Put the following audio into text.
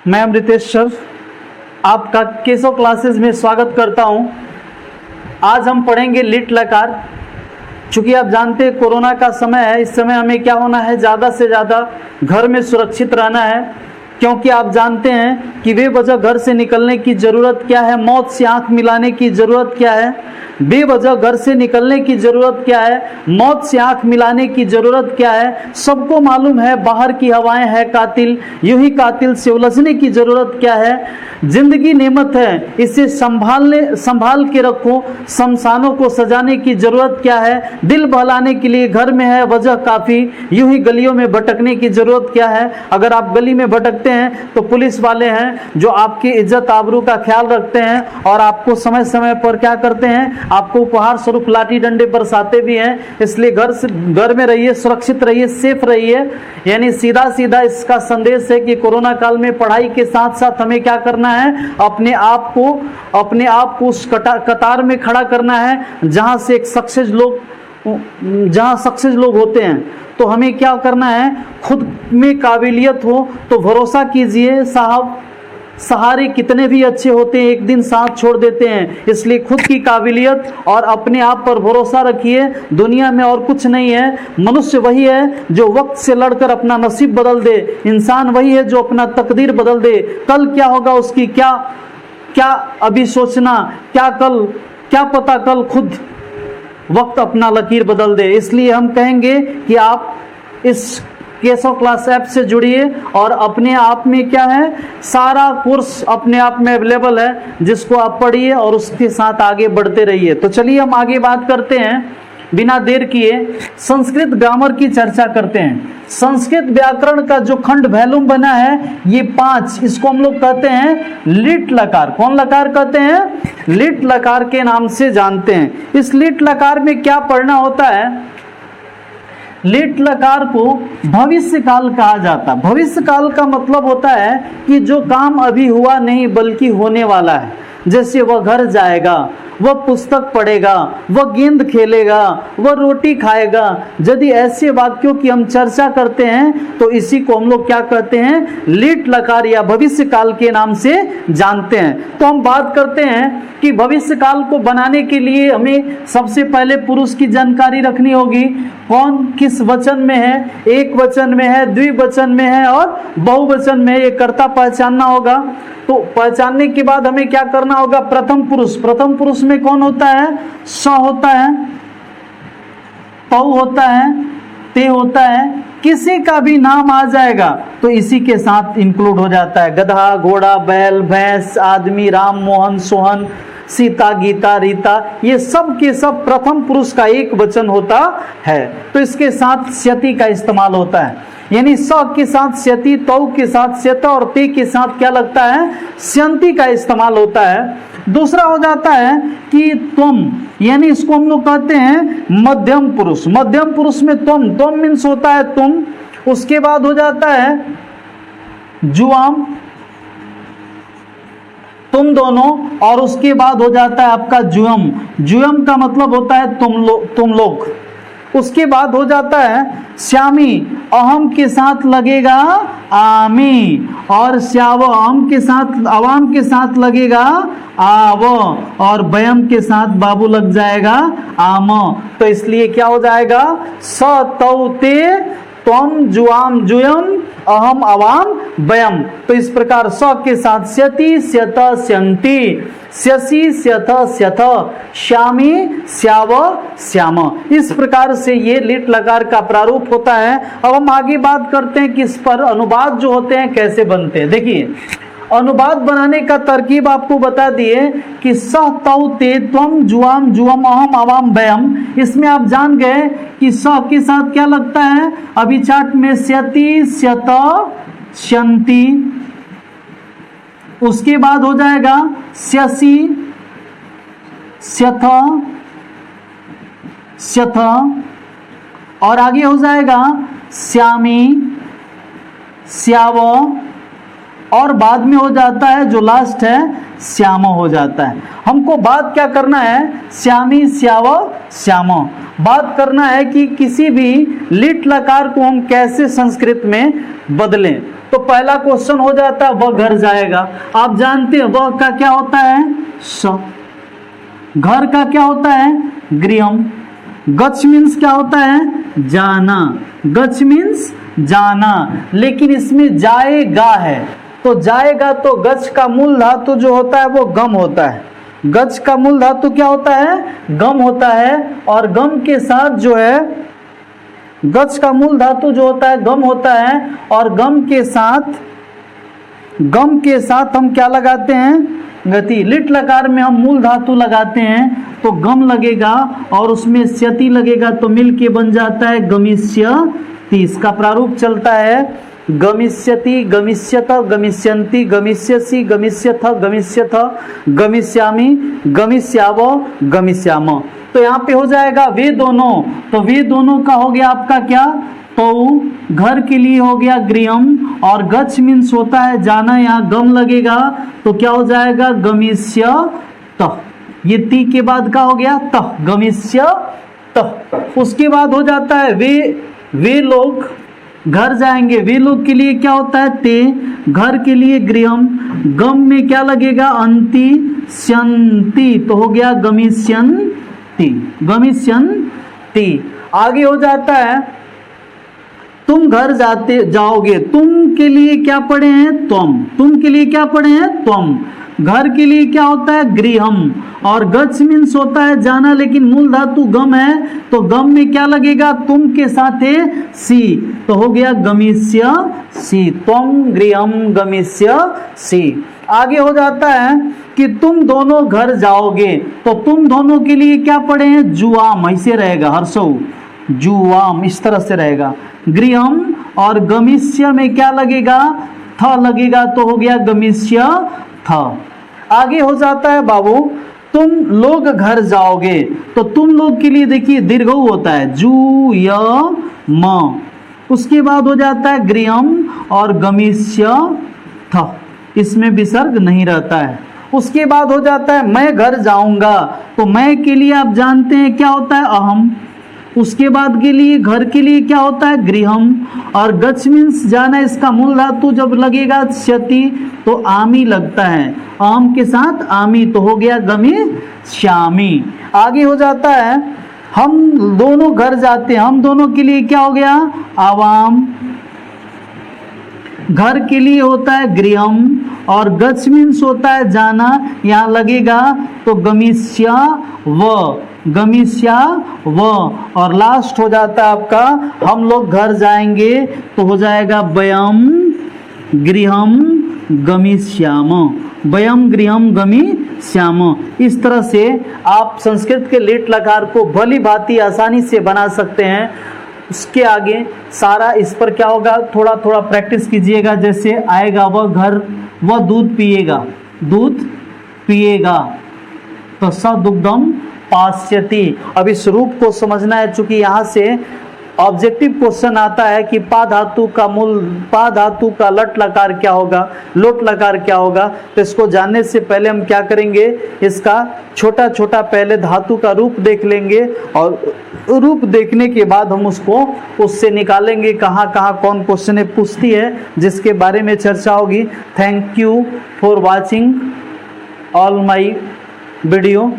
मैं अमृतेश सर आपका केशव क्लासेस में स्वागत करता हूं। आज हम पढ़ेंगे लिट लकार। चूँकि आप जानते हैं कोरोना का समय है, इस समय हमें क्या होना है, ज़्यादा से ज़्यादा घर में सुरक्षित रहना है, क्योंकि आप जानते हैं कि बेवजह घर से निकलने की ज़रूरत क्या है, मौत से आंख मिलाने की ज़रूरत क्या है, बेवजह घर से निकलने की ज़रूरत क्या है, मौत से आंख मिलाने की ज़रूरत क्या है। सबको मालूम है बाहर की हवाएं है कातिल, यूं ही कातिल से उलझने की ज़रूरत क्या है। जिंदगी नेमत है, इसे संभाल के रखो, शमशानों को सजाने की ज़रूरत क्या है। दिल बहलाने के लिए घर में है वजह काफ़ी, यूं ही गलियों में भटकने की ज़रूरत क्या है। अगर आप गली में भटकते हैं तो पुलिस वाले हैं जो आपकी इज्जत आबरू का ख्याल रखते हैं और आपको समय समय पर क्या करते हैं, आपको उपहार स्वरूप लाठी डंडे बरसाते भी हैं। इसलिए घर में रहिए, सुरक्षित रहिए, सेफ रहिए। यानी सीधा सीधा इसका संदेश है कि कोरोना काल में पढ़ाई के साथ साथ हमें क्या करना है, अपने आप को उस कतार में खड़ा करना है जहां से जहां सक्सेस लोग होते हैं। तो हमें क्या करना है, खुद में काबिलियत हो तो भरोसा कीजिए साहब, सहारे कितने भी अच्छे होते हैं एक दिन साथ छोड़ देते हैं। इसलिए खुद की काबिलियत और अपने आप पर भरोसा रखिए। दुनिया में और कुछ नहीं है। मनुष्य वही है जो वक्त से लड़कर अपना नसीब बदल दे, इंसान वही है जो अपना तकदीर बदल दे। कल क्या होगा उसकी क्या अभी सोचना, क्या पता कल खुद वक्त अपना लकीर बदल दे। इसलिए हम कहेंगे कि आप इस केशव क्लास ऐप से जुड़िए और अपने आप में क्या है, सारा कोर्स अपने आप में अवेलेबल है, जिसको आप पढ़िए और उसके साथ आगे बढ़ते रहिए। तो चलिए हम आगे बात करते हैं बिना देर किए, संस्कृत ग्रामर की चर्चा करते हैं। संस्कृत व्याकरण का जो खंड वैल्यूम बना है ये 5, इसको हम लोग कहते हैं लिट लकार। कौन लकार कहते हैं? लिट लकार के नाम से जानते हैं। इस लिट लकार में क्या पढ़ना होता है? लिट लकार को भविष्य काल कहा जाता है। भविष्य काल का मतलब होता है कि जो काम अभी हुआ नहीं बल्कि होने वाला है। जैसे वह घर जाएगा, वह पुस्तक पढ़ेगा, वह गेंद खेलेगा, वह रोटी खाएगा। यदि ऐसे वाक्यों की हम चर्चा करते हैं तो इसी को हम लोग क्या कहते हैं, लिट लकार या भविष्य काल के नाम से जानते हैं। तो हम बात करते हैं कि भविष्य काल को बनाने के लिए हमें सबसे पहले पुरुष की जानकारी रखनी होगी। कौन किस वचन में है, एक वचन में है, द्विवचन में है और बहुवचन में है, ये कर्ता पहचानना होगा। तो पहचानने के बाद हमें क्या करना होगा, प्रथम पुरुष में कौन होता है? स होता है, तौ होता है, ते होता है। किसी का भी नाम आ जाएगा तो इसी के साथ इंक्लूड हो जाता है। गधा, घोड़ा, बैल, भैंस, आदमी, राम, मोहन, सोहन, सीता, गीता, रीता, ये सब के सब प्रथम पुरुष का एक वचन होता है। तो इसके साथ स्यति का इस्तेमाल होता है, यानी स के साथ स्यति, तौ के साथ स्यता और ते के साथ क्या लगता है, स्यंति का इस्तेमाल होता है। दूसरा हो जाता है कि तुम, यानी इसको हम लोग कहते हैं मध्यम पुरुष। मध्यम पुरुष में तुम मीन्स होता है तुम। उसके बाद हो जाता है जुआम, तुम दोनों, और उसके बाद हो जाता है आपका जुयम। जुयम का मतलब होता है तुम लोग। उसके बाद हो जाता है श्यामी, अहम के साथ लगेगा आमी, और श्याव अहम के साथ, अवाम के साथ लगेगा आव, और बयम के साथ बाबू लग जाएगा आम। तो इसलिए क्या हो जाएगा, स तौ ते त्वम जुआम जुयम अहम अवाम बयम। तो इस प्रकार स के साथ स्यति, स्यत, स्यंति, स्यसि, स्यथ, स्यथ, श्यामी, श्याव, श्याम। इस प्रकार से ये लिट लकार का प्रारूप होता है। अब हम आगे बात करते हैं कि इस पर अनुवाद जो होते हैं कैसे बनते हैं। देखिए, अनुवाद बनाने का तरकीब आपको बता दिए कि सह तौ ते त्वम जुआम जुअम अहम अवाम बयम। इसमें आप जान गए कि स के साथ क्या लगता है, अभी चार्ट में स्यति, स्यत, स्यंति। उसके बाद हो जाएगा स्यसि, स्यथ, स्यथ, और आगे हो जाएगा श्यामी, श्याव, और बाद में हो जाता है जो लास्ट है श्याम हो जाता है। हमको बात क्या करना है, श्यामी, श्याव, श्याम। बात करना है कि किसी भी लिट लकार को हम कैसे संस्कृत में बदलें। तो पहला क्वेश्चन हो जाता है वह घर जाएगा। आप जानते हैं वह का क्या होता है? स। घर का क्या होता है? गृहम। गच्छ मीन्स क्या होता है? जाना। गच्छ मीन्स जाना, लेकिन इसमें जाएगा है, तो जाएगा तो गच्छ का मूल धातु जो होता है वो गम होता है। गच्छ का मूल धातु क्या होता है? गम होता है। और गम के साथ जो है, गच्छ का मूल धातु जो होता है गम होता है, और गम के साथ हम क्या लगाते हैं? गति। लिट लकार में हम मूल धातु लगाते हैं तो गम लगेगा और उसमें स्यति लगेगा तो मिल के बन जाता है गमिष्यति। इसका प्रारूप चलता है गमिष्यति, गमिष्यत, गमिष्यन्ति, गमिष्यसि, गमिष्यथ, गमिष्यथ, गमिष्यामि, गमिष्याव, गमिष्याम। तो यहाँ पे हो जाएगा वे दोनों। तो वे दोनों का हो गया आपका क्या? तो घर के लिए हो गया गृहम, और गच्छ मीन्स होता है जाना, यहाँ गम लगेगा तो क्या हो जाएगा? गमिष्यत। ये ती के बाद का हो गया तह, गमिष्यत। उसके बाद हो जाता है वे लोग घर जाएंगे। वे लोग के लिए क्या होता है? ते। घर के लिए गृहम, गम में क्या लगेगा? अंति, स्यन्ति, तो हो गया गमिष्यन्ति, गमिष्यन्ति। आगे हो जाता है तुम घर जाओगे। तुम के लिए क्या पढ़े हैं? त्वम। तुम के लिए क्या पढ़े हैं? त्वम। घर के लिए क्या होता है? गृहम, और गच्छ मीन्स होता है जाना, लेकिन मूल धातु गम है तो गम में क्या लगेगा? तुम के साथ है सी, तो हो गया गमिष्यसि। त्वम गृहम गमिष्यसि। आगे हो जाता है कि तुम दोनों घर जाओगे, तो तुम दोनों के लिए क्या पढ़े हैं? जुआम, ऐसे रहेगा हर्षौ, जुआम, इस तरह से रहेगा। गृहम और गमिष्य में क्या लगेगा? थ लगेगा तो हो गया गमिष्य था। आगे हो जाता है बाबू तुम लोग घर जाओगे, तो तुम लोग के लिए देखिए दीर्घ होता है जू य म। उसके बाद हो जाता है गृहम और गमिष्य था, इसमें विसर्ग नहीं रहता है। उसके बाद हो जाता है मैं घर जाऊंगा, तो मैं के लिए आप जानते हैं क्या होता है? अहम। उसके बाद के लिए घर के लिए क्या होता है? गृहम, और गच्छ मीन्स जाना, इसका मूल धातु जब लगेगा क्षति तो आमी लगता है, आम के साथ आमी, तो हो गया गमिष्यामि। आगे हो जाता है हम दोनों घर जाते हैं, हम दोनों के लिए क्या हो गया? आवाम। घर के लिए होता है गृहम और गच्छ मीन्स होता है जाना, यहाँ लगेगा तो गमिष्या व, गमिष्या व। और लास्ट हो जाता है आपका हम लोग घर जाएंगे, तो हो जाएगा वयम गृहम गमिष्याम, वयम गृहम गमिष्याम। इस तरह से आप संस्कृत के लेट लकार को भली भांति आसानी से बना सकते हैं। उसके आगे सारा इस पर क्या होगा, थोड़ा थोड़ा प्रैक्टिस कीजिएगा। जैसे आएगा वह घर, वह दूध पिएगा, दूध पिएगा, तो स दुग्धम पास्यति। अब इस रूप को समझना है, चूंकि यहाँ से ऑब्जेक्टिव क्वेश्चन आता है कि पा धातु का मूल, पा धातु का लट लकार क्या होगा, लोट लकार क्या होगा। तो इसको जानने से पहले हम क्या करेंगे, इसका छोटा छोटा पहले धातु का रूप देख लेंगे, और रूप देखने के बाद हम उसको उससे निकालेंगे कहाँ कहाँ कौन क्वेश्चन पूछती है, जिसके बारे में चर्चा होगी। Thank you for watching all my video.